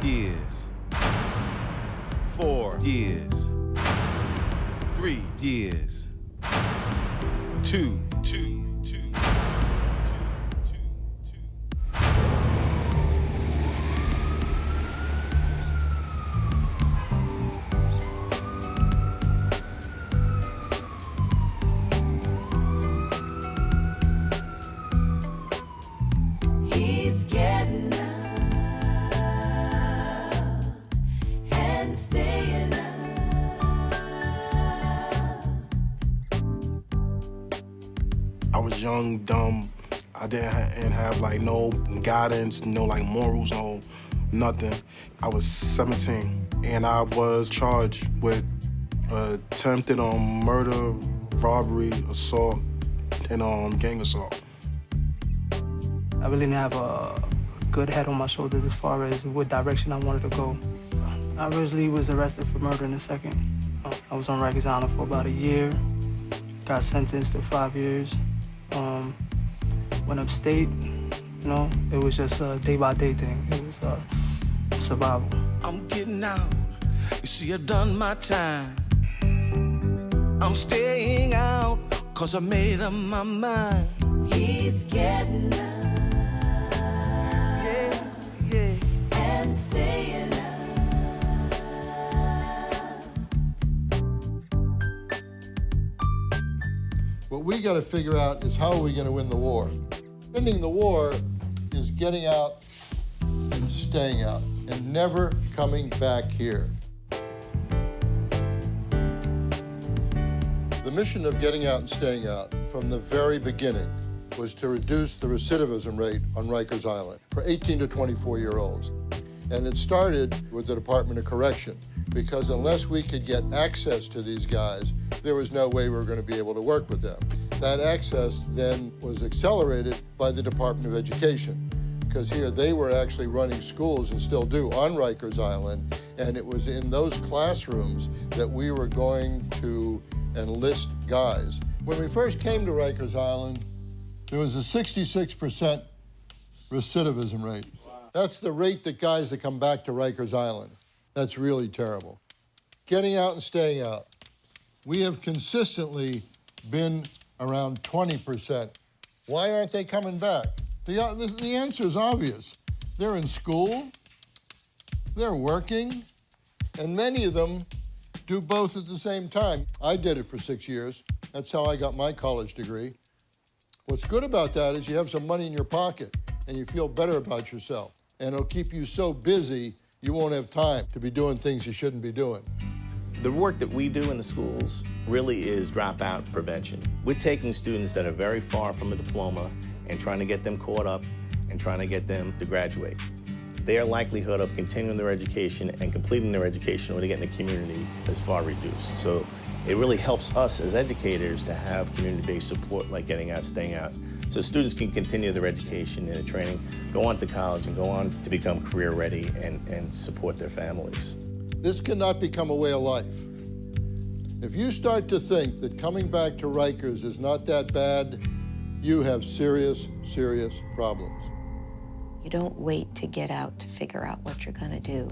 years. 4 years. 3 years. 2. He's getting out and staying out. I was young, dumb. I didn't have like no guidance, no like morals, no nothing. I was 17 and I was charged with attempted murder, robbery, assault, and gang assault. I really didn't have a good head on my shoulders as far as what direction I wanted to go. I originally was arrested for murder in a second. I was on Rikers Island for about a year. Got sentenced to 5 years. Went upstate, you know, it was just a day-by-day thing. It was survival. I'm getting out. You see, I done my time. I'm staying out, 'cause I made up my mind. He's getting out, Yeah. and staying out. What we got to figure out is how are we going to win the war? Winning the war is getting out and staying out and never coming back here. The mission of getting out and staying out from the very beginning was to reduce the recidivism rate on Rikers Island for 18 to 24-year-olds. And it started with the Department of Correction, because unless we could get access to these guys, there was no way we were going to be able to work with them. That access then was accelerated by the Department of Education, because here they were actually running schools and still do on Rikers Island, and it was in those classrooms that we were going to enlist guys. When we first came to Rikers Island, there was a 66% recidivism rate. That's the rate that guys that come back to Rikers Island. That's really terrible. Getting out and staying out. We have consistently been around 20%. Why aren't they coming back? The answer is obvious. They're in school, they're working, and many of them do both at the same time. I did it for 6 years. That's how I got my college degree. What's good about that is you have some money in your pocket and you feel better about yourself. And it'll keep you so busy, you won't have time to be doing things you shouldn't be doing. The work that we do in the schools really is dropout prevention. We're taking students that are very far from a diploma and trying to get them caught up and trying to get them to graduate. Their likelihood of continuing their education and completing their education when they get in the community is far reduced. So it really helps us as educators to have community-based support like getting out, staying out, so students can continue their education and their training, go on to college and go on to become career ready and support their families. This cannot become a way of life. If you start to think that coming back to Rikers is not that bad, you have serious, serious problems. You don't wait to get out to figure out what you're going to do.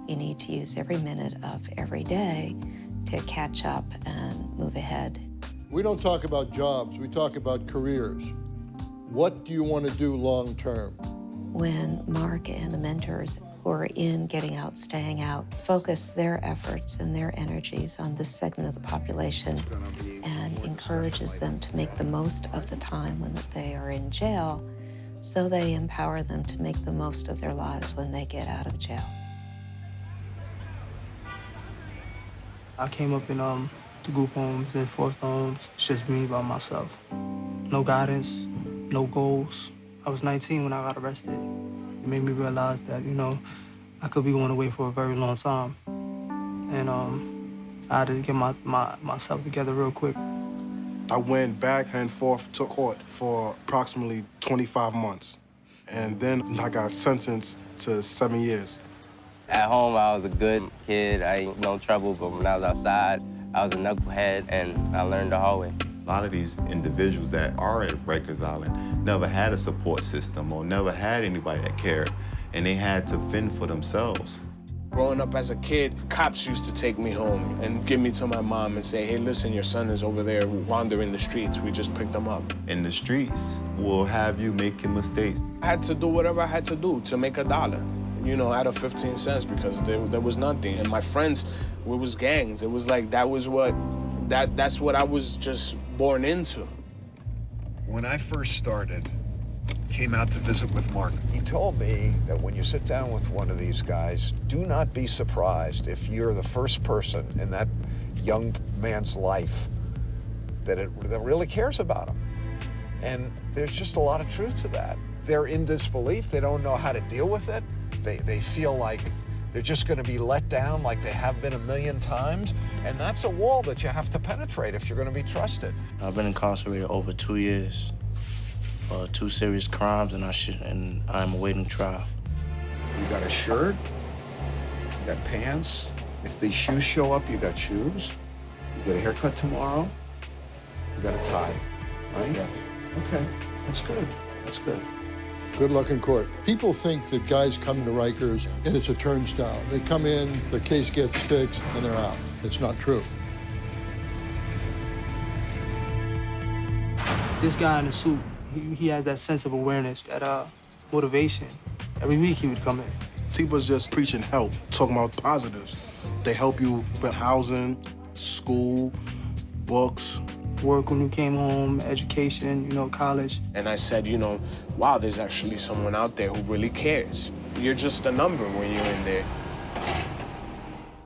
You need to use every minute of every day to catch up and move ahead. We don't talk about jobs, we talk about careers. What do you want to do long term? When Mark and the mentors who are in getting out, staying out, focus their efforts and their energies on this segment of the population and encourages them to make the most of the time when they are in jail, so they empower them to make the most of their lives when they get out of jail. I came up in the group homes and foster homes. It's just me by myself. No guidance, no goals. I was 19 when I got arrested. It made me realize that, you know, I could be going away for a very long time. And I had to get myself together real quick. I went back and forth to court for approximately 25 months. And then I got sentenced to 7 years. At home, I was a good kid. I ain't no trouble, but when I was outside, I was a knucklehead, and I learned the hard way. A lot of these individuals that are at Rikers Island never had a support system or never had anybody that cared. and they had to fend for themselves. Growing up as a kid, cops used to take me home and give me to my mom and say, hey, listen, your son is over there wandering the streets. We just picked him up. And the streets will have you making mistakes. I had to do whatever I had to do to make $1, you know, out of 15 cents because there was nothing. And my friends, it was gangs. It was like that's what I was just born into. When I first started, came out to visit with Mark. He told me that when you sit down with one of these guys, do not be surprised if you're the first person in that young man's life that really cares about him. And there's just a lot of truth to that. They're in disbelief. They don't know how to deal with it. They feel like they're just going to be let down like they have been a million times. And that's a wall that you have to penetrate if you're going to be trusted. I've been incarcerated over 2 years. 2 serious crimes, and I'm awaiting trial. You got a shirt, you got pants. If these shoes show up, you got shoes. You get a haircut tomorrow, you got a tie, right? Yeah. Okay, that's good, that's good. Good luck in court. People think that guys come to Rikers and it's a turnstile. They come in, their case gets fixed, and they're out. It's not true. This guy in the suit, he has that sense of awareness, that motivation. Every week he would come in. T-Buzz just preaching help, talking about positives. They help you with housing, school, books. Work when you came home, education, you know, college. And I said, you know, wow, there's actually someone out there who really cares. You're just a number when you're in there.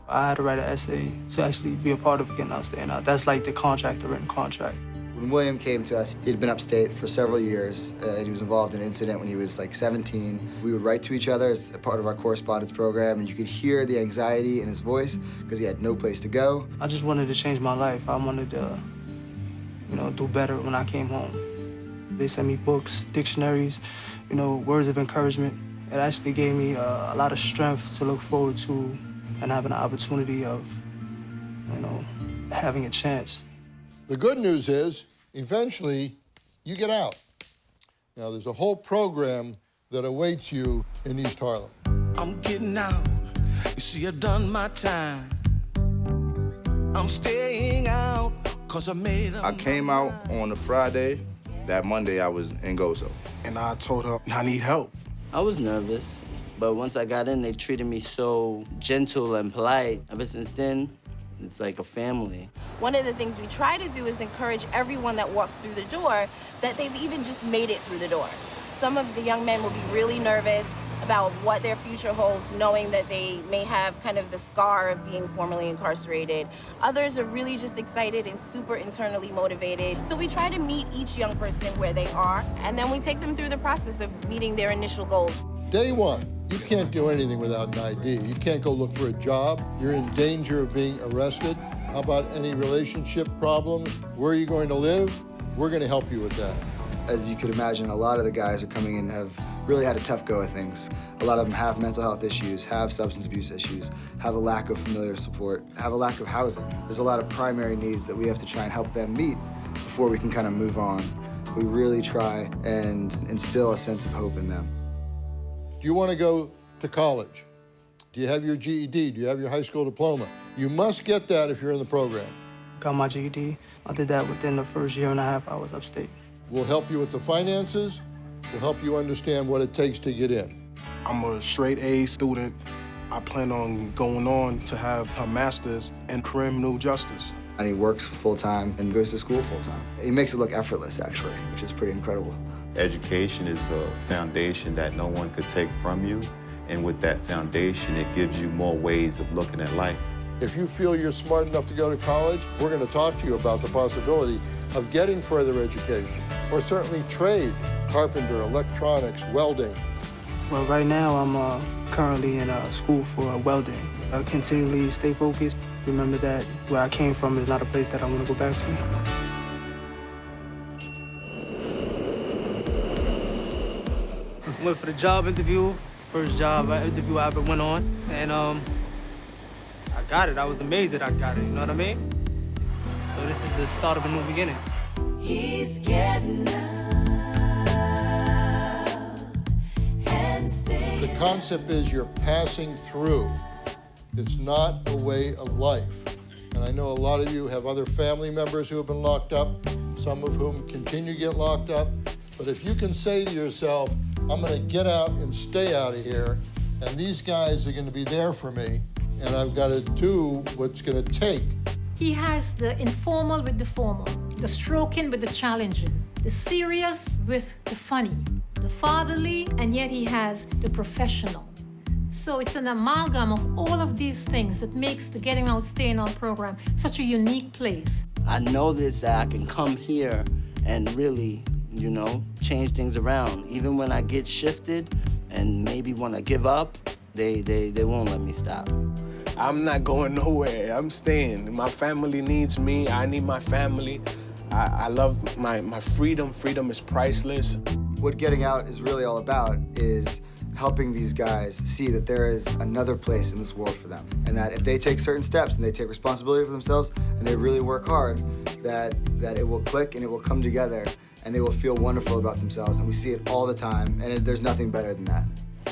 I had to write an essay to actually be a part of getting out there. Now, that's like the contract, the written contract. When William came to us, he'd been upstate for several years, and he was involved in an incident when he was like 17. We would write to each other as a part of our correspondence program, and you could hear the anxiety in his voice because he had no place to go. I just wanted to change my life. I wanted to, you know, do better when I came home. They sent me books, dictionaries, you know, words of encouragement. It actually gave me a lot of strength to look forward to and having an opportunity of, you know, having a chance. The good news is, eventually, you get out. Now, there's a whole program that awaits you in East Harlem. I'm getting out. You see, I've done my time. I'm staying out, 'cause I made up. I came out on a Friday. That Monday, I was in GOSO. And I told her, I need help. I was nervous, but once I got in, they treated me so gentle and polite. Ever since then, it's like a family. One of the things we try to do is encourage everyone that walks through the door that they've even just made it through the door. Some of the young men will be really nervous about what their future holds, knowing that they may have kind of the scar of being formerly incarcerated. Others are really just excited and super internally motivated. So we try to meet each young person where they are, and then we take them through the process of meeting their initial goals. Day one, you can't do anything without an ID. You can't go look for a job. You're in danger of being arrested. How about any relationship problems? Where are you going to live? We're going to help you with that. As you could imagine, a lot of the guys who are coming in have really had a tough go of things. A lot of them have mental health issues, have substance abuse issues, have a lack of familiar support, have a lack of housing. There's a lot of primary needs that we have to try and help them meet before we can kind of move on. We really try and instill a sense of hope in them. Do you want to go to college? Do you have your GED? Do you have your high school diploma? You must get that if you're in the program. Got my GED. I did that within the first year and a half I was upstate. We'll help you with the finances. We'll help you understand what it takes to get in. I'm a straight A student. I plan on going on to have a master's in criminal justice. And he works full-time and goes to school full-time. He makes it look effortless, actually, which is pretty incredible. Education is a foundation that no one could take from you. And with that foundation, it gives you more ways of looking at life. If you feel you're smart enough to go to college, we're going to talk to you about the possibility of getting further education, or certainly trade, carpenter, electronics, welding. Well, right now I'm currently in school for welding. I continually stay focused. Remember that where I came from is not a place that I want to go back to. Went for the job interview, first job interview I ever went on, and I got it. I was amazed that I got it, you know what I mean? So this is the start of a new beginning. He's getting out and staying. The concept is you're passing through. It's not a way of life. And I know a lot of you have other family members who have been locked up, some of whom continue to get locked up. But if you can say to yourself, I'm gonna get out and stay out of here, and these guys are gonna be there for me, and I've gotta do what's gonna take. He has the informal with the formal, the stroking with the challenging, the serious with the funny, the fatherly, and yet he has the professional. So it's an amalgam of all of these things that makes the Getting Out, Staying Out program such a unique place. I know this, that I can come here and really, you know, change things around. Even when I get shifted and maybe want to give up, they won't let me stop. I'm not going nowhere. I'm staying. My family needs me. I need my family. I love my freedom. Freedom is priceless. What Getting Out is really all about is helping these guys see that there is another place in this world for them, and that if they take certain steps and they take responsibility for themselves and they really work hard, that it will click and it will come together and they will feel wonderful about themselves. And we see it all the time, and there's nothing better than that.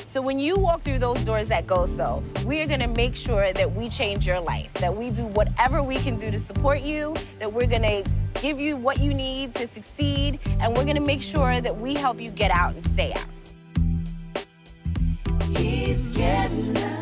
So when you walk through those doors at GOSO, we are gonna make sure that we change your life, that we do whatever we can do to support you, that we're gonna give you what you need to succeed, and we're gonna make sure that we help you get out and stay out. He's getting out.